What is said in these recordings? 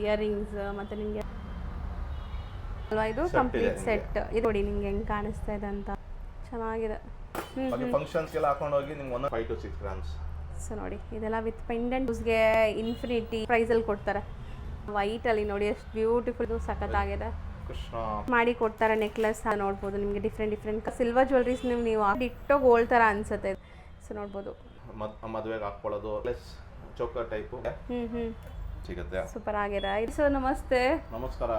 Earrings ಮತ್ತು ನಿಮಗೆ ಅಲ್ವಾ ಇದು ಕಂಪ್ಲೀಟ್ ಸೆಟ್ ಇದು ನೋಡಿ ನಿಮ್ಗೆ ಹೆಂಗೆ ಕಾಣಿಸ್ತಾ ಇದೆ ಅಂತ ಚೆನ್ನಾಗಿದೆ. ಫಂಕ್ಷನ್ಸ್ಗೆಲ್ಲ ಹಾಕೊಂಡು ಹೋಗಿ ನಿಮ್ಗೆ 5 to 6 ಗ್ರಾಮ್ಸ್. ಸೊ ನೋಡಿ ಇದೆಲ್ಲ ವಿತ್ ಪೆಂಡೆಂಟ್ಸ್ಗೆ ಇನ್ಫಿನಿಟಿ ಪ್ರೈಸಲ್ಲಿ ಕೊಡ್ತಾರೆ. ವೈಟಲ್ಲಿ ನೋಡಿ ಎಷ್ಟು ಬ್ಯೂಟಿಫುಲ್ ಸಖತ್ತಾಗಿದೆ ಮಾಡಿ ಕೊಡ್ತಾರೆ. ನೆಕ್ಲೆಸ್ ನೋಡ್ಬೋದು ನಿಮಗೆ ಡಿಫ್ರೆಂಟ್ ಸಿಲ್ವರ್ ಜ್ಯುವೆಲ್ರೀಸ್ ನೀವು ಇಟ್ಟೋ ಗೋಲ್ಡ್ ಥರ ಅನ್ಸುತ್ತೆ. ಸೊ ನೋಡ್ಬೋದು ಮದುವೆಗೆ ಹಾಕೊಳ್ಳೋದು ಪ್ಲಸ್ ಚೋಕರ್ ಟೈಪ್ ಸಿಗುತ್ತೆ. ಸೂಪರ್ ಆಗಿದೆ. ಸರ್ ನಮಸ್ತೆ. ನಮಸ್ಕಾರ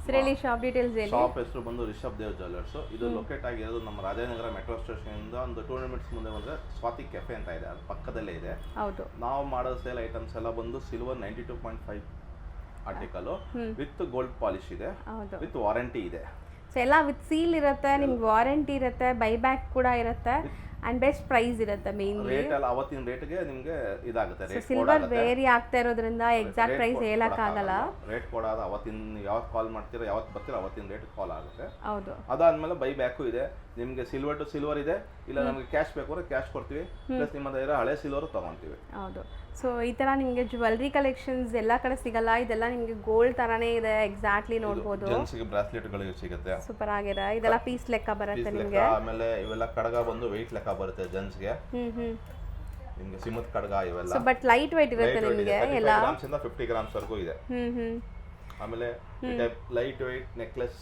ಸರ್ ಹೇಳಿ ಶಾಪ್ ಡೀಟೇಲ್ಸ್ ಹೇಳಿ. ಶಾಪ್ ಹೆಸರು ಬಂದು ರಿಷಬ್ ದೇವ್ ಜ್ಯುವೆಲ್ಲರ್ಸ್. ಇದು ಲೊಕೇಟ್ ಆಗಿರೋದು ನಮ್ಮ ರಾಜನಗರ ಮೆಟ್ರೋ ಸ್ಟೇಷನ್ ಇಂದ ಒಂದು 200 ಮಿನಿಟ್ಸ್ ಮುಂದೆ ಬಂದ್ರೆ ಸ್ವಾತಿ ಕೆಫೆ ಅಂತ ಇದೆ, ಅದು ಪಕ್ಕದಲ್ಲೇ ಇದೆ. ಹೌದು. ನಾವು ಮಾಡೋ ಸೇಲ್ ಐಟಮ್ಸ್ ಎಲ್ಲ ಬಂದು silver 92.5 article with gold polish ಇದೆ, ವಿತ್ ವಾರಂಟಿ ಇದೆ. ಸೊ ಎಲ್ಲ ವಿತ್ ಸೀಲ್ ಇರುತ್ತೆ, ನಿಮ್ಗೆ ವಾರಂಟಿ ಇರುತ್ತೆ, ಬೈಬ್ಯಾಕ್ ಕೂಡ ಇರುತ್ತೆ ಅಂಡ್ ಬೆಸ್ಟ್ ಪ್ರೈಸ್ ಇರುತ್ತೆ. ಮೇನ್ ರೇಟ್ ಎಲ್ಲ ಅವತ್ತಿನ ರೇಟ್ಗೆ ನಿಮಗೆ ಇದಾಗುತ್ತೆ. ರೇಟ್ ಸಿಲ್ವರ್ ವೇರಿ ಆಗ್ತಾ ಇರೋದ್ರಿಂದ ಎಕ್ಸಾಕ್ಟ್ ಪ್ರೈಸ್ ಹೇಳಕ್ ಆಗಲ್ಲ. ರೇಟ್ ಕೊಡೋದು ಅವತ್ತಿನ ಯಾವತ್ತು ಕಾಲ್ ಮಾಡ್ತೀರಾ ಯಾವತ್ತು ಬರ್ತೀರಾ ಅವತ್ತಿನ ರೇಟ್ ಕಾಲ್ ಆಗುತ್ತೆ. ಹೌದು. ಅದಾದ್ಮೇಲೆ ಬೈ ಬ್ಯಾಕು ಇದೆ. ನಿಮಗೆ ಸಿಲ್ವರ್ ಟು ಸಿಲ್ವರ್ ಇದೆ, ಇಲ್ಲ ನಮಗೆ ಕ್ಯಾಶ್ ಬೇಕು ಅಂದ್ರೆ ಕ್ಯಾಶ್ ಕೊಡ್ತೀವಿ, ಪ್ಲಸ್ ನಿಮ್ಮ ಇರೋ ಹಳೆ ಸಿಲ್ವರ್ ತಗೊಂತೀವಿ. ಹೌದು. ಸೊ ಈ ತರ ನಿಮಗೆ ಜ್ಯುವೆಲ್ರಿ ಕಲೆಕ್ಷನ್ಸ್ ಎಲ್ಲ ಕಡೆ ಸಿಗಲ್ಲ, ಇದೆಲ್ಲ ನಿಮಗೆ ಗೋಲ್ಡ್ ತರಾನೇ ಇದೆ. ಎಕ್ಸಾಕ್ಟ್ಲಿ ನೋಡಬಹುದು. ಜೆಂಟ್ಸ್ಗೆ ಬ್ರಾಸ್ಲೆಟ್ ಗಳು ಸಿಗುತ್ತೆ. ಸೂಪರ್ ಆಗಿದೆ. ಇದೆಲ್ಲ ಪೀಸ್ ಲೆಕ್ಕ ಬರುತ್ತೆ ನಿಮಗೆ. ಆಮೇಲೆ ಇವೆಲ್ಲ ಕಡಗ ಬಂದು weight ಲೆಕ್ಕ ಬರುತ್ತೆ ಜೆಂಟ್ಸ್ಗೆ. ನಿಮಗೆ ಸಿಮತ್ ಕಡಗ ಇವೆಲ್ಲ. ಸೊ ಬಟ್ ಲೈಟ್ weight ಇರುತ್ತೆ ನಿಮಗೆ. ಎಲ್ಲ 35 ಗ್ರಾಮ್ಸ್ ಇಂದ 50 ಗ್ರಾಮ್ಸ್ ವರೆಗೂ ಇದೆ. ಆಮೇಲೆ light weight necklace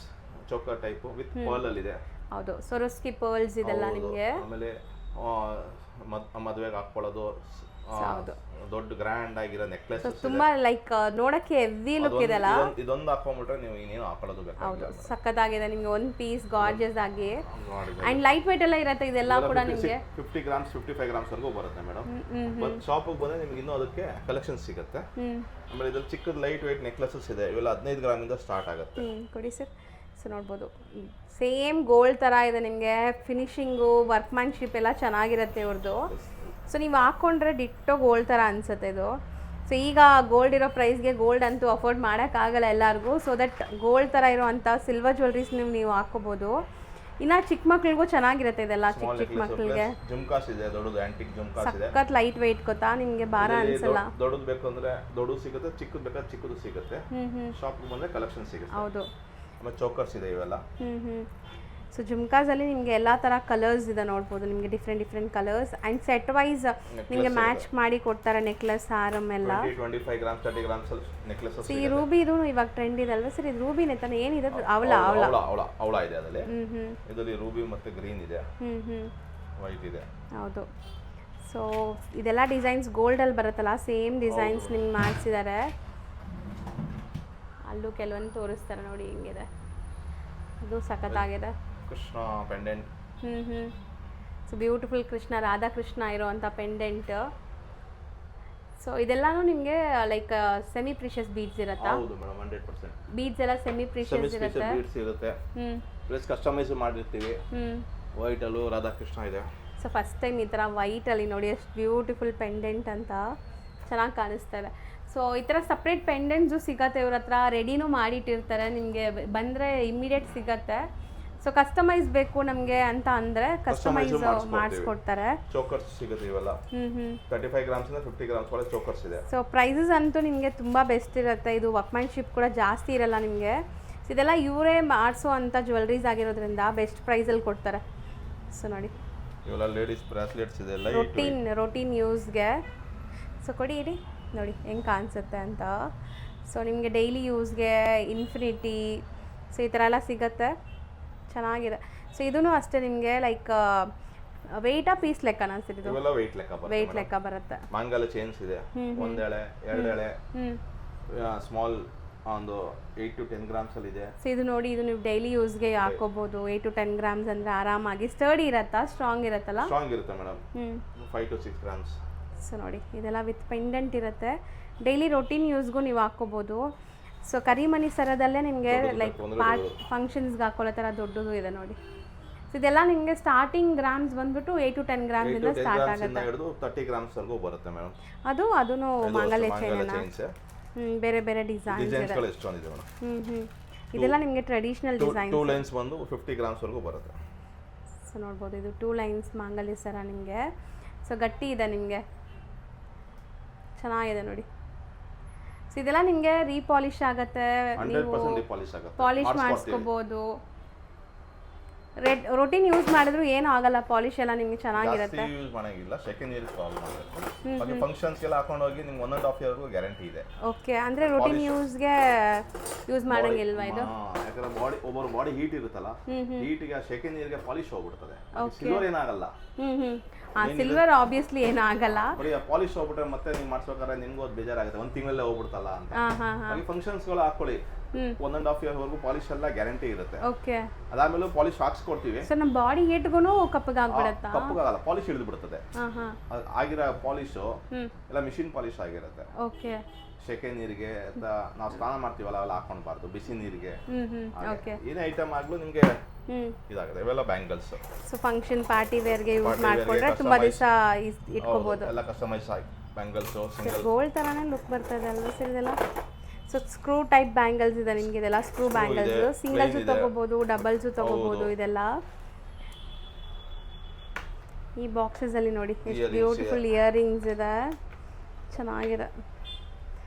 choker type with pearl ಅಲ್ಲಿ ಇದೆ. ಹೌದು. ಸೊರಸ್ಕಿ ಪರ್ಲ್ಸ್ ಇದೆಲ್ಲ ನಿಮಗೆ. ಆಮೇಲೆ ಮದುವೆಗೆ ಹಾಕೊಳ್ಳೋದು ದೊಡ್ಡ ಗ್ರ್ಯಾಂಡ್ ಆಗಿರೋ ನೆಕ್ಲೆಸ್ ತುಂಬಾ ಲೈಕ್ ನೋಡಕ್ಕೆ ಹೆವಿ ಲುಕ್ ಇದೆಲ್ಲ. ಇದೊಂದು ಹಾಕೊಂಡ್ಬಿಟ್ರೆ ನೀವು ಇನ್ನೇನು ಹಾಕೊಳ್ಳೋದು ಬೇಕು. ಹೌದು, ಸಕ್ಕತ್ತಾಗಿದೆ. ನಿಮಗೆ ಒಂದು ಪೀಸ್ ಗಾರ್ಜಿಯಸ್ ಆಗಿ ಅಂಡ್ ಲೈಟ್ weight ಎಲ್ಲ ಇರುತ್ತೆ. ಇದೆಲ್ಲ ಕೂಡ ನಿಮಗೆ 50 ಗ್ರಾಮ್ಸ್ 55 ಗ್ರಾಮ್ಸ್ ವರೆಗೂ ಬರುತ್ತೆ ಮೇಡಮ್. ಬಟ್ ಶಾಪಿಗೆ ಬಂದ್ರೆ ನಿಮಗೆ ಇನ್ನೂ ಅದಕ್ಕೆ ಕಲೆಕ್ಷನ್ ಸಿಗುತ್ತೆ. ಆಮೇಲೆ ಇದ್ರಲ್ಲಿ ಚಿಕ್ಕದ ಲೈಟ್ weight ನೆಕ್ಲೆಸಸ್ ಇದೆ, ಇವೆಲ್ಲ 15 ಗ್ರಾಮ್ ಇಂದ ಸ್ಟಾರ್ಟ್ ಆಗುತ್ತೆ. ಕೊಡಿ ಸರ್. ಸೊ ನೋಡ್ಬೋದು ಸೇಮ್ ಗೋಲ್ಡ್ ಥರ ಇದೆ ನಿಮಗೆ. ಫಿನಿಶಿಂಗು ವರ್ಕ್ಮ್ಯಾನ್ಶಿಪ್ ಎಲ್ಲ ಚೆನ್ನಾಗಿರುತ್ತೆ ಇವ್ರದ್ದು. ಸೊ ನೀವು ಹಾಕ್ಕೊಂಡ್ರೆ ಡಿಟ್ಟೋ ಗೋಲ್ಡ್ ಥರ ಅನಿಸುತ್ತೆ ಇದು. ಸೊ ಈಗ ಗೋಲ್ಡ್ ಇರೋ ಪ್ರೈಸ್ಗೆ ಗೋಲ್ಡ್ ಅಂತೂ ಅಫೋರ್ಡ್ ಮಾಡೋಕ್ಕಾಗಲ್ಲ ಎಲ್ಲರಿಗೂ. ಸೊ ದಟ್ ಗೋಲ್ಡ್ ಥರ ಇರೋವಂಥ ಸಿಲ್ವರ್ ಜ್ಯುವೆಲ್ರೀಸ್ ನೀವು ಹಾಕ್ಕೋಬೋದು. ಇನ್ನು ಚಿಕ್ಕ ಮಕ್ಳಿಗೂ ಚೆನ್ನಾಗಿರುತ್ತೆ ಇದೆಲ್ಲ. ಚಿಕ್ಕ ಮಕ್ಕಳಿಗೆ ಜುಮ್ಕಾಸ್ ಇದೆ, ದೊಡ್ಡದು ಆಂಟಿಕ್ ಜುಮ್ಕಾಸ್ ಇದೆ. ಸಖತ್ ಲೈಟ್ weight ಗೊತ್ತಾ ನಿಮಗೆ, ಭಾರ ಅನ್ಸಲ್ಲ. ದೊಡ್ಡದು ಬೇಕು ಅಂದ್ರೆ ದೊಡ್ಡದು ಸಿಗುತ್ತೆ, ಚಿಕ್ಕದು ಬೇಕಾದ್ರೆ ಚಿಕ್ಕದು ಸಿಗುತ್ತೆ. ಶಾಪ್ಗೆ ಬಂದ್ರೆ ಕಲೆಕ್ಷನ್ ಸಿಗುತ್ತೆ. ಹೌದು. ಆಮೇಲೆ ಚೋಕರ್ಸ್ ಇದೆ ಇವೆಲ್ಲ. ಸೊ ಜುಮ್ಕಾಸಲ್ಲಿ ನಿಮಗೆ ಎಲ್ಲ ಥರ ಕಲರ್ಸ್ ಇದೆ ನೋಡ್ಬೋದು. ನಿಮಗೆ different colours and set wise ನಿಮಗೆ ಮ್ಯಾಚ್ ಮಾಡಿ ಕೊಡ್ತಾರೆ. ನೆಕ್ಲೆಸ್ ಹಾರಮ್ ಎಲ್ಲ 25 ಗ್ರಾಮ್ಸ್ 30 ಗ್ರಾಮ್ಸ್ ನೆಕ್ಲೆಸಸ್. ಈ ರೂಬಿ ಇದು ಇವಾಗ ಟ್ರೆಂಡ್ ಇದೆ ಅಲ್ವಾ ಸರ್? ಇದು ರೂಬಿನೇ ತಾನೆ? ಏನಿದೆ? ಅವಳ ಇದೆ ಅದರಲ್ಲಿ. ಇದರಲ್ಲಿ ರೂಬಿ ಮತ್ತೆ ಗ್ರೀನ್ ಇದೆ, ವೈಟ್ ಇದೆ. ಹೌದು. ಸೊ ಇದೆಲ್ಲ ಡಿಸೈನ್ಸ್ ಗೋಲ್ಡಲ್ಲಿ ಬರುತ್ತಲ್ಲ, ಸೇಮ್ ಡಿಸೈನ್ಸ್ ನಿಮ್ಗೆ ಮಾಡಿಸಿದ್ದಾರೆ. ಅಲ್ಲೂ ಕೆಲವೊಂದು ತೋರಿಸ್ತಾರೆ ನೋಡಿ, ಹಿಂಗಿದೆ. ಇದು ಸಖತ್ತಾಗಿದೆ. Krishna pendant. So beautiful Krishna, Radhakrishna ಇರೋವಂಥ ಪೆಂಡೆಂಟ್. ಸೊ ಇದೆಲ್ಲಾನು ನಿಮಗೆ ಲೈಕ್ ಸೆಮಿ ಪ್ರಿಷಿಯಸ್ ಬೀಡ್ಸ್ ಇರುತ್ತಾ? ಹೌದು ಮೇಡಮ್, 100% ಬೀಡ್ಸ್ ಎಲ್ಲ ಸೆಮಿ ಪ್ರಿಷಿಯಸ್ ಇರುತ್ತೆ. ಬೀಡ್ಸ್ ಇರುತ್ತೆ, ಪ್ಲಸ್ ಕಸ್ಟಮೈಸ್ ಮಾಡಿರ್ತೀವಿ. ವೈಟ್ ಅಲ್ಲೂ ರಾಧಾಕೃಷ್ಣ ಇದೆ. ಸೊ ಫಸ್ಟ್ ಟೈಮ್ ಈ ಥರ ವೈಟಲ್ಲಿ ನೋಡಿ ಎಷ್ಟು ಬ್ಯೂಟಿಫುಲ್ ಪೆಂಡೆಂಟ್ ಅಂತ ಚೆನ್ನಾಗಿ ಕಾಣಿಸ್ತಾ ಇದೆ. ಸೊ ಈ ಥರ ಸಪ್ರೇಟ್ ಪೆಂಡೆಂಟ್ಸು ಸಿಗತ್ತೆ ಇವ್ರ ಹತ್ರ, ರೆಡಿನೂ ಮಾಡಿಟ್ಟಿರ್ತಾರೆ. ನಿಮಗೆ ಬಂದರೆ ಇಮ್ಮಿಡಿಯೇಟ್ ಸಿಗತ್ತೆ. ಸೊ ಕಸ್ಟಮೈಸ್ ಬೇಕು ನಮಗೆ ಅಂತ ಅಂದರೆ ಕಸ್ಟಮೈಸ್ ಮಾಡಿಸ್ಕೊಡ್ತಾರೆ. ಚೋಕರ್ಸ್ ಸಿಗುತ್ತೆ ಇವೆಲ್ಲ. 35 ಗ್ರಾಮ್ಸ್ ಇಂದ 50 ಗ್ರಾಮ್ಸ್ ಒಳಗೆ ಚೋಕರ್ಸ್ ಇದೆ. ಸೊ ಪ್ರೈಸಸ್ ಅಂತೂ ನಿಮಗೆ ತುಂಬ ಬೆಸ್ಟ್ ಇರುತ್ತೆ. ಇದು ವರ್ಕ್ಮ್ಯಾನ್ಶಿಪ್ ಕೂಡ ಜಾಸ್ತಿ ಇರಲ್ಲ ನಿಮಗೆ. ಸೊ ಇದೆಲ್ಲ ಇವರೇ ಮಾಡಿಸೋ ಅಂಥ ಜ್ಯುವೆಲ್ರೀಸ್ ಆಗಿರೋದ್ರಿಂದ ಬೆಸ್ಟ್ ಪ್ರೈಸಲ್ಲಿ ಕೊಡ್ತಾರೆ. ಸೊ ನೋಡಿ ಇವೆಲ್ಲ ಲೇಡೀಸ್ ಬ್ರಾಸ್ಲೆಟ್ಸ್ ಇದೆ, ರೋಟೀನ್ ಯೂಸ್ಗೆ. ಸೊ ಕೊಡಿ ಇಡಿ ನೋಡಿ ಹೆಂಗೆ ಕಾಣಿಸುತ್ತೆ ಅಂತ. ಸೊ ನಿಮಗೆ ಡೈಲಿ ಯೂಸ್ಗೆ ಇನ್ಫಿನಿಟಿ, ಸೊ ಈ ಥರ ಎಲ್ಲ ಸಿಗುತ್ತೆ, ಚೆನ್ನಾಗಿದೆ. ಸೊ ಇದೂ ಅಷ್ಟೇ ನಿಮಗೆ ಲೈಕ್ ವೆಯ್ಟಾ ಪೀಸ್ ಲೆಕ್ಕನಾ ಸರ್? ಇದು ವೆಯ್ಟ್ ಲೆಕ್ಕ ಬರುತ್ತೆ. ಮಾಂಗಲ್ಯ ಚೈನ್ಸ್ ಇದೆ, 1 ಎಳೆ 2 ಎಳೆ, ಸ್ಮಾಲ್ ಒಂದು 8 to 10 ಗ್ರಾಮ್ಸ್ ಅಲ್ಲಿ ಇದೆ. ಸೊ ಇದು ನೋಡಿ, ಇದು ನೀವು ಡೈಲಿ ಯೂಸ್ಗೆ ಹಾಕೋಬಹುದು. 8 to 10 ಗ್ರಾಮ್ಸ್ ಅಂದರೆ ಆರಾಮಾಗಿ ಸ್ಟರ್ಡಿ ಇರುತ್ತಾ? ಸ್ಟ್ರಾಂಗ್ ಇರುತ್ತಲ್ಲ? ಸ್ಟ್ರಾಂಗ್ ಇರುತ್ತೆ ಮೇಡಮ್. 5 to 6 grams. ಸೊ ನೋಡಿ ಇದೆಲ್ಲ ವಿತ್ ಪೆಂಡೆಂಟ್ ಇರುತ್ತೆ. ಡೈಲಿ ರೊಟೀನ್ ಯೂಸ್ಗೂ ನೀವು ಹಾಕ್ಕೋಬೋದು. ಸೊ ಕರಿಮಣಿ ಸರದಲ್ಲೇ ನಿಮಗೆ ಲೈಕ್ ಫಂಕ್ಷನ್ಸ್ಗೆ ಹಾಕೊಳ್ಳೋ ಥರ ದೊಡ್ಡದು ಇದೆ ನೋಡಿ. ಸೊ ಇದೆಲ್ಲ ನಿಮಗೆ ಸ್ಟಾರ್ಟಿಂಗ್ ಗ್ರಾಮ್ಸ್ ಬಂದ್ಬಿಟ್ಟು 8 to 10 ಗ್ರಾಮ್ಸ್ ಇಂದ ಸ್ಟಾರ್ಟ್ ಆಗುತ್ತೆ. 30 ಗ್ರಾಮ್ಸ್ ವರೆಗೂ ಬರುತ್ತೆ ಮೇಡಮ್. ಅದೂ ಮಾಂಗಲ್ಯ ಚೈನ್, ಬೇರೆ ಬೇರೆ ಡಿಸೈನ್ಸ್ ಇದೆ. ಇದೆಲ್ಲ ನಿಮಗೆ ಟ್ರೆಡಿಷನಲ್ ಡಿಸೈನ್. 2 ಲೈನ್ಸ್ ಬಂದು 50 ಗ್ರಾಮ್ಸ್ ವರೆಗೂ ಬರುತ್ತೆ. ಸೊ ನೋಡ್ಬೋದು, ಇದು 2 ಲೈನ್ಸ್ ಮಾಂಗಲ್ಯ ಸರ ನಿಮಗೆ. ಸೊ ಗಟ್ಟಿ ಇದೆ ನಿಮಗೆ, ಚೆನ್ನಾಗಿದೆ ನೋಡಿ. ಸೊ ಇದೆಲ್ಲ ನಿಮಗೆ ರೀಪಾಲಿಶ್ ಆಗತ್ತೆ, 100% ರಿಪಾಲಿಶ್ ಆಗುತ್ತೆ. ಪಾಲಿಶ್ ಮಾಡಿಸ್ಕೋಬಹುದು. ರೊಟೀನ್ ಯೂಸ್ ಮಾಡಿದ್ರು ಏನು ಆಗಲ್ಲ, ಪಾಲಿಶ್ ಎಲ್ಲ ನಿಮಗೆ ಚೆನ್ನಾಗಿರುತ್ತೆ. ಜಾಸ್ತಿ ಯೂಸ್ ಮಾಡಂಗಿಲ್ಲ, ಸೆಕೆಂಡ್ ಇಯರ್ ಸಾಲ್ವ್ ಮಾಡಬೇಕು. ಬಾಕಿ ಫಂಕ್ಷನ್ಸ್ ಎಲ್ಲ ಹಾಕೊಂಡು ಹೋಗಿ ನಿಮ್ಗೆ 1.5 ಇಯರ್ಗೂ ಗ್ಯಾರಂಟಿ ಇದೆ. ಓಕೆ, ಅಂದ್ರೆ ರೊಟೀನ್ ಯೂಸ್ಗೆ ಯೂಸ್ ಮಾಡಂಗಿಲ್ವಾ ಇದು? ಯಾಕಂದ್ರೆ ಒಬ್ಬರು ಬಾಡಿ ಹೀಟ್ ಇರುತ್ತಲ್ಲ, ಹೀಟ್ಗೆ ಸೆಕೆಂಡ್ ಇಯರ್ಗೆ ಪಾಲಿಶ್ ಹೋಗ್ಬಿಡ್ತದೆ. ಸಿಲ್ವರ್ ಏನಾಗಲ್ಲ. ಸಿಲ್ವರ್ ಆಬ್ವಿಯಸ್ಲಿ ಏನಾಗಲ್ಲ, ಬರೀ ಪಾಲಿಶ್ ಹೋಗ್ಬಿಟ್ರೆ ಮತ್ತೆ ನೀವು ಮಾಡ್ಸ್ಬೇಕಾದ್ರೆ ನಿಮ್ಗೂ ಅದು ಬೇಜಾರಾಗುತ್ತೆ, ಒಂದು ತಿಂಗಳಲ್ಲೇ ಹೋಗ್ಬಿಡ್ತಲ್ಲ ಅಂತ. ಹಾಗೆ ಫಂಕ್ಷನ್ಸ್ಗಳು ಹಾಕೊಳ್ಳಿ, 1.5 ಇಯರ್ ವರೆಗೂ ಪಾಲಿಶ್ ಎಲ್ಲ ಗ್ಯಾರಂಟಿ ಇರುತ್ತೆ. ಓಕೆ, ಅದಾದ್ಮೇಲೆ ಪಾಲಿಶ್ ಹಾಕ್ಸ್ಕೊಡ್ತೀವಿ. ಸರ್ ನಮ್ಮ ಬಾಡಿ ಹೀಟ್ಗೂ ಕಪ್ಪಗಾಗ್ಬಿಡುತ್ತಾ? ಕಪ್ಪಗಾಗಲ್ಲ, ಪಾಲಿಶ್ ಹಿಡಿದು ಬಿಡುತ್ತದೆ. ಆಗಿರೋ ಪಾಲಿಶ್ ಎಲ್ಲ ಮಿಷಿನ್ ಪಾಲಿಶ್ ಆಗಿರುತ್ತೆ. ಓಕೆ, ಸೆಕೆಂಡ್ ನೀರಿಗೆ ಅಂತ ನಾವು ಸ್ನಾನ ಮಾಡ್ತೀವಲ್ಲ ಅವೆಲ್ಲ ಹಾಕೊಂಡ್ಬಾರ್ದು, ಬಿಸಿ ನೀರಿಗೆ. ಏನೇ ಐಟಮ್ ಆಗ್ಲೂ ನಿಮ್ಗೆ ಇದಾಗುತ್ತೆ. ಇವೆಲ್ಲ ಬ್ಯಾಂಗಲ್ಸ್. ಸೊ ಫಂಕ್ಷನ್ ಪಾರ್ಟಿ ವೇರ್ಗೆ ಯೂಸ್ ಮಾಡ್ಕೊಂಡ್ರೆ ತುಂಬಾ ದಿವಸ ಇಟ್ಕೋಬಹುದು. ಎಲ್ಲ ಕಸ್ಟಮೈಸ್ ಆಗಿ ಬ್ಯಾಂಗಲ್ಸ್ ಸಿಂಗಲ್ ಗೋಲ್ಡ್ ತರಾನೇ ಲುಕ್ ಬರ್ತದೆ ಅಲ್ವಾ ಸರ್ ಇದೆಲ್ಲ? ಸೊ ಸ್ಕ್ರೂ ಟೈಪ್ ಬ್ಯಾಂಗಲ್ಸ್ ಇದೆ ನಿಮಗೆ, ಇದೆಲ್ಲ ಸ್ಕ್ರೂ ಬ್ಯಾಂಗಲ್ಸ್. ಸಿಂಗಲ್ಸು ತಗೋಬಹುದು, ಡಬಲ್ಸು ತಗೋಬಹುದು. ಇದೆಲ್ಲ ಈ ಬಾಕ್ಸಸ್ ಅಲ್ಲಿ ನೋಡಿ ಎಷ್ಟು ಬ್ಯೂಟಿಫುಲ್ ಇಯರಿಂಗ್ಸ್ ಇದೆ, ಚೆನ್ನಾಗಿದೆ.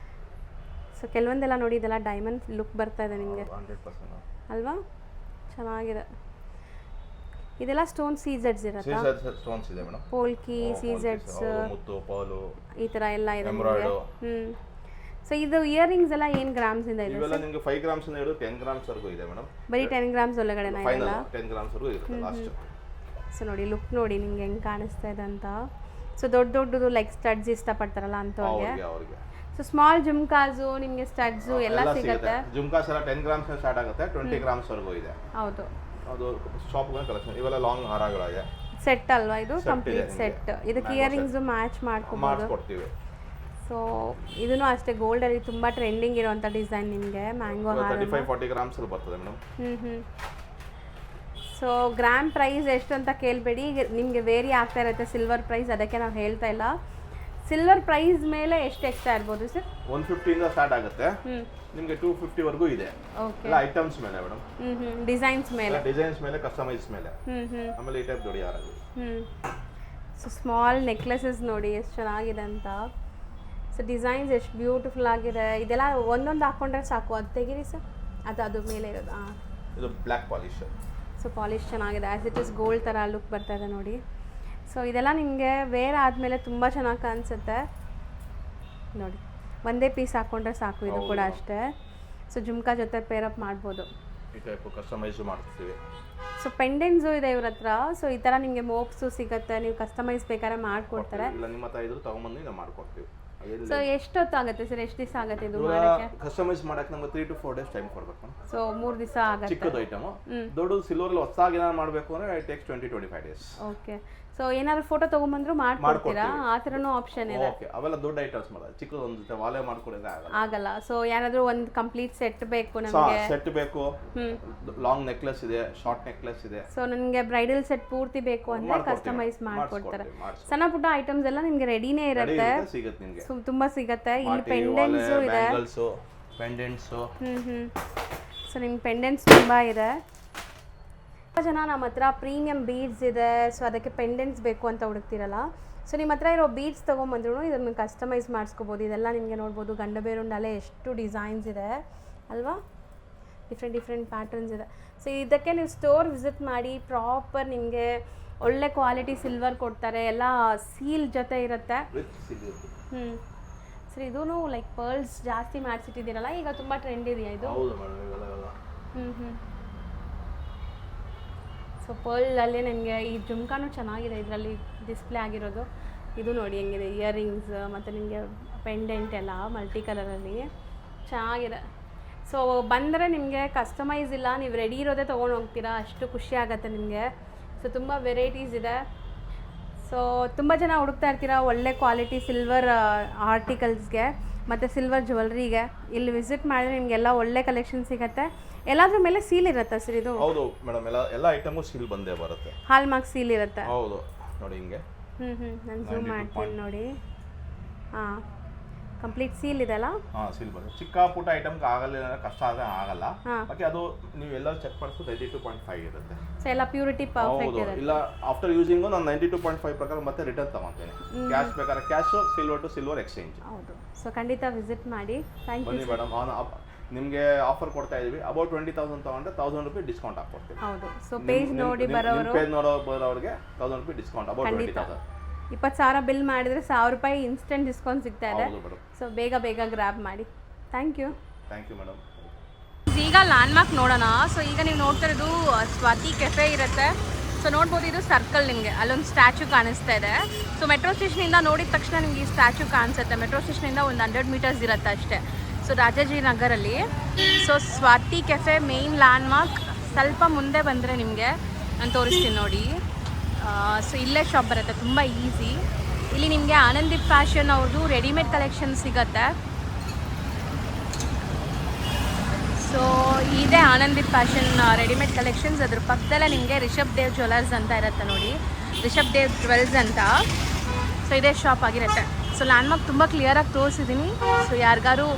ಸೊ ಕೆಲವೊಂದೆಲ್ಲ ನೋಡಿ ಇದೆಲ್ಲ ಡೈಮಂಡ್ ಲುಕ್ ಬರ್ತಾ ಇದೆ ನಿಮಗೆ 100% ಅಲ್ವಾ? ಚೆನ್ನಾಗಿದೆ. ಇದೆಲ್ಲ ಸ್ಟೋನ್ ಸೀಜೆಡ್ಸ್ ಇರುತ್ತಾ? ಸ್ಟೋನ್ಸ್ ಇದೆ ಮೇಡಮ್, ಪೋಲ್ಕಿ, ಸೀಜೆಡ್ಸ್, ಮುತ್ತು, ಪರ್ಲು, ಈ ತರ ಎಲ್ಲ ಇದೆ ನಿಮಗೆ. ಸೊ ಇದು ಇಯರಿಂಗ್ಸ್ ಎಲ್ಲ ಏನು ಗ್ರಾಮ್ಸ್ ಇಂದ ಇದೆ? ಇವೆಲ್ಲ ನಿಮಗೆ 5 ಗ್ರಾಮ್ಸ್ ಇಂದ ಹಿಡಿದು 10 ಗ್ರಾಮ್ಸ್ ವರೆಗೂ ಇದೆ ಮೇಡಮ್. ಬರೀ 10 ಗ್ರಾಮ್ಸ್ ಒಳಗಡೆ ಫೈನಲ್ 10 ಗ್ರಾಮ್ಸ್ ವರೆಗೂ ಇರುತ್ತೆ ಲಾಸ್ಟ್. ಸೊ ನೋಡಿ ಲುಕ್ ನೋಡಿ ನಿಮ್ಗೆ ಹೆಂಗೆ ಕಾಣಿಸ್ತಾ ಇದೆ ಅಂತ. ಸೊ ದೊಡ್ಡದು ಲೈಕ್ ಸ್ಟಡ್ಸ್ ಇಷ್ಟಪಡ್ತಾರಲ್ಲ ಅಂಥವ್ರಿಗೆ. ಸೊ ಸ್ಮಾಲ್ ಜುಮ್ಕಾಸು ನಿಮಗೆ ಸ್ಟಡ್ಸು ಎಲ್ಲ ಸಿಗುತ್ತೆ. ಜುಮ್ಕಾಸ್ ಎಲ್ಲ 10 ಗ್ರಾಮ್ಸ್ ಸ್ಟಾರ್ಟ್ ಆಗುತ್ತೆ, 20 ಗ್ರಾಮ್ಸ್ ವರೆಗೂ ಇದೆ. ಹೌದು, ಅದು ಶಾಪ್ ಕಲೆಕ್ಷನ್. ಇವೆಲ್ಲ ಲಾಂಗ್ ಹಾರಗಳಿದೆ. ಸೆಟ್ ಅಲ್ವಾ ಇದು? Complete set. ಇದಕ್ಕೆ ಇಯರಿಂಗ್ಸ್ ಮ್ಯಾಚ್ ಮಾಡ್ಕೊಡ್ತೀವಿ. ಸೊ ಇದನ್ನು ಅಷ್ಟೇ ಗೋಲ್ಡಲ್ಲಿ ತುಂಬ ಟ್ರೆಂಡಿಂಗ್ ಇರುವಂಥ ಡಿಸೈನ್ ನಿಮಗೆ ಮ್ಯಾಂಗೋ ಹಾರ. 35-40 ಗ್ರಾಮ್ಸ್ ಬರ್ತದೆ ಮೇಡಮ್. ಸೊ ಗ್ರಾಮ್ ಪ್ರೈಸ್ ಎಷ್ಟು ಅಂತ ಕೇಳಬೇಡಿ, ನಿಮಗೆ ವೇರಿ ಆಗ್ತಾ ಇರುತ್ತೆ ಸಿಲ್ವರ್ ಪ್ರೈಸ್, ಅದಕ್ಕೆ ನಾವು ಹೇಳ್ತಾ ಇಲ್ಲ. ಸಿಲ್ವರ್ ಪ್ರೈಸ್ ಮೇಲೆ ಎಷ್ಟು ಎಕ್ಸ್ಟ್ರಾ ಇರ್ಬೋದು ಸರ್? 150 ಇಂದ ಸ್ಟಾರ್ಟ್ ಆಗುತ್ತೆ, ನಿಮಗೆ 250 ವರೆಗೂ ಇದೆ. ಓಕೆ, ಎಲ್ಲ ಐಟಮ್ಸ್ ಮೇಲೆ ಮೇಡಮ್. ಡಿಸೈನ್ಸ್ ಮೇಲೆ, ಡಿಸೈನ್ಸ್ ಮೇಲೆ, ಕಸ್ಟಮೈಸ್ ಮೇಲೆ. ಆಮೇಲೆ ಈ ಟೈಪ್ ದೊಡ್ಡ ಹಾರ. ಸೊ ಸ್ಮಾಲ್ ನೆಕ್ಲೆಸಸ್ ನೋಡಿ ಎಷ್ಟು ಚೆನ್ನಾಗಿದೆ ಅಂತ. ಸೊ ಡಿಸೈನ್ಸ್ ಎಷ್ಟು ಬ್ಯೂಟಿಫುಲ್ ಆಗಿದೆ. ಇದೆಲ್ಲ ಒಂದೊಂದು ಹಾಕೊಂಡ್ರೆ ಸಾಕು, ಅದು ತೆಗೀರಿ ಸರ್, ಅದು ಮೇಲೆ ಇರೋದು. ಇದು ಬ್ಲ್ಯಾಕ್ ಪಾಲಿಶ್. ಸೊ ಪಾಲಿಶ್ ಚೆನ್ನಾಗಿದೆ, ಆ್ಯಸ್ ಇಟ್ ಇಸ್ ಗೋಲ್ಡ್ ಥರ ಲುಕ್ ಬರ್ತಾ ಇದೆ ನೋಡಿ. ಸೊ ಇದೆಲ್ಲ ನಿಮಗೆ ವೇರ್ ಆದಮೇಲೆ ತುಂಬ ಚೆನ್ನಾಗಿ ಕಾಣಿಸುತ್ತೆ ನೋಡಿ. ಒಂದೇ ಪೀಸ್ ಹಾಕ್ಕೊಂಡ್ರೆ ಸಾಕು, ಇದು ಕೂಡ ಅಷ್ಟೇ. ಸೊ ಜುಮ್ಕಾ ಜೊತೆ ಪೇರಪ್ ಮಾಡ್ಬೋದು. ಈ ಟೈಪ್ ಕಸ್ಟಮೈಸ್ ಮಾಡ್ತೀವಿ. ಸೊ ಪೆಂಡೆಂಟ್ಸು ಇದೆ ಇವ್ರ ಹತ್ರ. ಸೊ ಈ ಥರ ನಿಮಗೆ ಮೋಪ್ಸು ಸಿಗುತ್ತೆ, ನೀವು ಕಸ್ಟಮೈಸ್ ಬೇಕಾದ್ರೆ ಮಾಡಿಕೊಡ್ತಾರೆ. ಇಲ್ಲ ನಿಮ್ಮ ಹತ್ರ ಇದ್ರು ತಗೊಂಬಂದು ನಾವು ಮಾಡ್ಕೊಡ್ತೀವಿ. ಸೊ ಎಷ್ಟೊತ್ತಾಗುತ್ತೆ ಸರ್? ಎಷ್ಟು ದಿವಸ ಆಗುತ್ತೆ ಇದು ಮಾಡೋಕ್ಕೆ? ಕಸ್ಟಮೈಸ್ ಮಾಡಕ್ಕೆ ನಮಗೆ 3 to 4 days ಟೈಮ್ ಕೊಡಬೇಕು. ಸೊ 3 ದಿವಸ ಆಗುತ್ತೆ. ಚಿಕ್ಕದು ಐಟಮ್. ದೊಡ್ಡದು ಸಿಲ್ವರ್ ಹೊಸದಾಗಿ ಏನಾದ್ರು ಮಾಡಬೇಕು ಅಂದ್ರೆ it takes 20-25 days. Okay, so ಏನಾದ್ರು ಫೋಟೋ ತಗೊಂಬಂದ್ರು ಮಾಡ್ಕೊಡ್ತೀರಾ? ಆ ಥರನೂ ಆಪ್ಷನ್ ಇದೆ. ಓಕೆ, ಅವೆಲ್ಲ ದೊಡ್ಡ ಐಟಮ್ಸ್ ಮಾಡೋದು, ಚಿಕ್ಕದು ಒಂದು ಜೊತೆ ವಾಲೆ ಮಾಡ್ಕೊಡಿದ್ರೆ ಆಗಲ್ಲ. ಸೊ ಯಾರಾದ್ರೂ ಒಂದು ಕಂಪ್ಲೀಟ್ ಸೆಟ್ ಬೇಕು ನಮಗೆ, ಸೆಟ್ ಬೇಕು, ಲಾಂಗ್ ನೆಕ್ಲೆಸ್ ಇದೆ, ಶಾರ್ಟ್ ನೆಕ್ಲೆಸ್ ಇದೆ. ಸೊ ನನಗೆ ಬ್ರೈಡಲ್ ಸೆಟ್ ಪೂರ್ತಿ ಬೇಕು ಅಂದ್ರೆ ಕಸ್ಟಮೈಸ್ ಮಾಡ್ಕೊಡ್ತಾರೆ. ಸಣ್ಣ ಪುಟ್ಟ ಐಟಮ್ಸ್ ಎಲ್ಲ ನಿಮಗೆ ರೆಡಿನೇ ಇರುತ್ತೆ, ಸಿಗುತ್ತೆ ನಿಮಗೆ, ತುಂಬಾ ಸಿಗುತ್ತೆ. ಇಲ್ಲಿ ಪೆಂಡೆಂಟ್ಸ್ ಇದೆ, ಪೆಂಡೆಂಟ್ಸ್. ಸೊ ನಿಮ್ಗೆ ಪೆಂಡೆಂಟ್ಸ್ ತುಂಬಾ ಇದೆ. ಜನ ನಮ್ಮ ಹತ್ರ ಪ್ರೀಮಿಯಂ ಬೀಡ್ಸ್ ಇದೆ, ಸೊ ಅದಕ್ಕೆ ಪೆಂಡೆಂಟ್ಸ್ ಬೇಕು ಅಂತ ಹುಡುಕ್ತಿರಲ್ಲ, ಸೊ ನಿಮ್ಮ ಹತ್ರ ಇರೋ ಬೀಡ್ಸ್ ತೊಗೊಂಬಂದ್ರು ಇದನ್ನು ಕಸ್ಟಮೈಸ್ ಮಾಡಿಸ್ಕೋಬೋದು. ಇದೆಲ್ಲ ನಿಮಗೆ ನೋಡ್ಬೋದು, ಗಂಡ ಬೇರುಂಡಲ್ಲೇ ಎಷ್ಟು ಡಿಸೈನ್ಸ್ ಇದೆ ಅಲ್ವಾ, ಡಿಫ್ರೆಂಟ್ ಪ್ಯಾಟರ್ನ್ಸ್ ಇದೆ. ಸೊ ಇದಕ್ಕೆ ನೀವು ಸ್ಟೋರ್ ವಿಸಿಟ್ ಮಾಡಿ, ಪ್ರಾಪರ್ ನಿಮಗೆ ಒಳ್ಳೆ ಕ್ವಾಲಿಟಿ ಸಿಲ್ವರ್ ಕೊಡ್ತಾರೆ, ಎಲ್ಲ ಸೀಲ್ ಜೊತೆ ಇರುತ್ತೆ. ಸರ್ ಇದೂ ಲೈಕ್ ಪರ್ಲ್ಸ್ ಜಾಸ್ತಿ ಮಾಡಿಸಿಟ್ಟಿದ್ದೀರಲ್ಲ, ಈಗ ತುಂಬ ಟ್ರೆಂಡ್ ಇದೆಯಾ ಇದು? ಸೊ ಪರ್ಲಲ್ಲೇ ನನಗೆ ಈ ಜುಮ್ಕಾನು ಚೆನ್ನಾಗಿದೆ, ಇದರಲ್ಲಿ ಡಿಸ್ಪ್ಲೇ ಆಗಿರೋದು. ಇದು ನೋಡಿ ಹೆಂಗಿದೆ, ಇಯರಿಂಗ್ಸ್ ಮತ್ತು ನಿಮಗೆ ಪೆಂಡೆಂಟ್ ಎಲ್ಲ ಮಲ್ಟಿ ಕಲರಲ್ಲಿ ಚೆನ್ನಾಗಿದೆ. ಸೊ ಬಂದರೆ ನಿಮಗೆ ಕಸ್ಟಮೈಸ್ ಇಲ್ಲ, ನೀವು ರೆಡಿ ಇರೋದೇ ತೊಗೊಂಡು ಹೋಗ್ತೀರಾ, ಅಷ್ಟು ಖುಷಿ ಆಗುತ್ತೆ ನಿಮಗೆ. ಸೊ ತುಂಬ ವೆರೈಟೀಸ್ ಇದೆ. ಸೊ ತುಂಬ ಜನ ಹುಡುಕ್ತಾ ಇರ್ತೀರಾ ಒಳ್ಳೆ ಕ್ವಾಲಿಟಿ ಸಿಲ್ವರ್ ಆರ್ಟಿಕಲ್ಸ್ಗೆ ಮತ್ತು ಸಿಲ್ವರ್ ಜ್ಯುವೆಲ್ರಿಗೆ. ಇಲ್ಲಿ ವಿಸಿಟ್ ಮಾಡಿದ್ರೆ ನಿಮಗೆಲ್ಲ ಒಳ್ಳೆ ಕಲೆಕ್ಷನ್ ಸಿಗುತ್ತೆ. ಎಲ್ಲಾದ್ರ ಮೇಲೆ ಸೀಲ್ ಇರುತ್ತಾ ಸರ್ ಇದು? ಹೌದು ಮೇಡಮ್, ಎಲ್ಲ ಐಟಮು ಸೀಲ್ ಬಂದೇ ಬರುತ್ತೆ, ಹಾಲ್ ಮಾರ್ಕ್ ಸೀಲ್ ಇರುತ್ತೆ. ಹೌದು ನೋಡಿ ಹಿಂಗೆ. ನಾನು ಝೂಮ್ ಮಾಡ್ತೀನಿ ನೋಡಿ. ಹಾಂ, ಕಂಪ್ಲೀಟ್ ಸೀಲ್ ಇದೆಲ್ಲ. ಹಾಂ ಸೀಲ್ ಬರುತ್ತೆ. ಚಿಕ್ಕ ಪುಟ್ಟ ಐಟಮ್ಗೆ ಆಗಲ್ಲ, ಕಷ್ಟ ಆದರೆ ಆಗಲ್ಲ. ಬಾಕಿ ಅದು ನೀವು ಎಲ್ಲ ಚೆಕ್ ಮಾಡಿಸ್ಬೋದು 92.5 ಇರುತ್ತೆ. ಸೊ ಎಲ್ಲ ಪ್ಯೂರಿಟಿ ಪರ್ಫೆಕ್ಟ್ ಹೌದು. ಇದೆ. ಇಲ್ಲ ಆಫ್ಟರ್ ಯೂಸಿಂಗು ನಾನು 92.5 ಪ್ರಕಾರ ಮತ್ತೆ ರಿಟರ್ನ್ ತಗೊತೀನಿ. ಕ್ಯಾಶ್ ಬೇಕಾದ್ರೆ cash, silver to silver exchange. ಹೌದು. ಸೊ ಖಂಡಿತ ವಿಸಿಟ್ ಮಾಡಿ. Thank you. ಬನ್ನಿ ಮೇಡಮ್, ನಿಮಗೆ ಆಫರ್ ಕೊಡ್ತಾ ಇದೀವಿ. ಅಬೌಟ್ 20,000 ತಗೊಂಡ್ರೆ 1,000 ರೂಪಾಯಿ ಡಿಸ್ಕೌಂಟ್ ಹಾಕ್ಕೊಡ್ತೀವಿ. ಹೌದು. ಸೊ ಪೇಜ್ ನೋಡಿ ಬರೋರು, ಪೇಜ್ ಬರೋರಿಗೆ 1,000 ರೂಪಾಯಿ ಡಿಸ್ಕೌಂಟ್. ಅಬೌಟ್ 20,000. 20,000 ಬಿಲ್ ಮಾಡಿದ್ರೆ 1,000 ರೂಪಾಯಿ ಇನ್ಸ್ಟೆಂಟ್ ಡಿಸ್ಕೌಂಟ್ ಸಿಗ್ತಾ ಇದೆ. ಹೌದು ಮೇಡಮ್. ಸೊ ಬೇಗ ಗ್ರ್ಯಾಬ್ ಮಾಡಿ. Thank you. Thank you madam. ಈಗ ಲ್ಯಾಂಡ್ಮಾರ್ಕ್ ನೋಡೋಣ. ಸೊ ಈಗ ನೀವು ನೋಡ್ತಾ ಇರೋದು ಸ್ವಾತಿ ಕೆಫೆ ಇರುತ್ತೆ. ಸೊ ನೋಡ್ಬೋದು, ಇದು ಸರ್ಕಲ್. ನಿಮಗೆ ಅಲ್ಲೊಂದು ಸ್ಟ್ಯಾಚು ಕಾಣಿಸ್ತಾ ಇದೆ. ಸೊ ಮೆಟ್ರೋ ಸ್ಟೇಷನಿಂದ ನೋಡಿದ ತಕ್ಷಣ ನಿಮ್ಗೆ ಈ ಸ್ಟ್ಯಾಚು ಕಾಣಿಸುತ್ತೆ. ಮೆಟ್ರೋ ಸ್ಟೇಷನಿಂದ ಒಂದು 100 ಮೀಟರ್ಸ್ ಇರುತ್ತೆ ಅಷ್ಟೇ. ಸೊ ರಾಜಾಜಿನಗರಲ್ಲಿ. So Swathi cafe main landmark. ಸ್ವಲ್ಪ ಮುಂದೆ ಬಂದರೆ ನಿಮಗೆ ನಾನು ತೋರಿಸ್ತೀನಿ ನೋಡಿ. ಸೊ ಇಲ್ಲೇ ಶಾಪ್ ಬರುತ್ತೆ, ತುಂಬ ಈಸಿ. ಇಲ್ಲಿ ನಿಮಗೆ ಆನಂದಿ ಫ್ಯಾಷನ್ ಅವ್ರದ್ದು ರೆಡಿಮೇಡ್ ಕಲೆಕ್ಷನ್ ಸಿಗುತ್ತೆ. ಸೊ ಇದೇ ಆನಂದಿ ಫ್ಯಾಷನ್ ರೆಡಿಮೇಡ್ ಕಲೆಕ್ಷನ್ಸ್. ಅದ್ರ ಪಕ್ಕದಲ್ಲೇ ನಿಮಗೆ ರಿಷಬ್ ದೇವ್ ಜ್ಯುವೆಲರ್ಸ್ ಅಂತ ಇರುತ್ತೆ ನೋಡಿ, ರಿಷಬ್ ದೇವ್ ಜ್ಯುವೆಲ್ಸ್ ಅಂತ. ಸೊ ಇದೇ ಶಾಪ್ ಆಗಿರುತ್ತೆ. ಸೊ ಲ್ಯಾಂಡ್ಮಾರ್ಕ್ ತುಂಬ ಕ್ಲಿಯರಾಗಿ ತೋರಿಸಿದ್ದೀನಿ. ಸೊ ಯಾರಿಗಾರು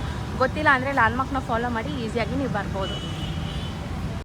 ಗೊತ್ತಿಲ್ಲ ಅಂದರೆ ಲ್ಯಾಂಡ್ಮಾರ್ಕ್ನ ಫಾಲೋ ಮಾಡಿ ಈಸಿಯಾಗಿ ನೀವು ಬರ್ಬೋದು.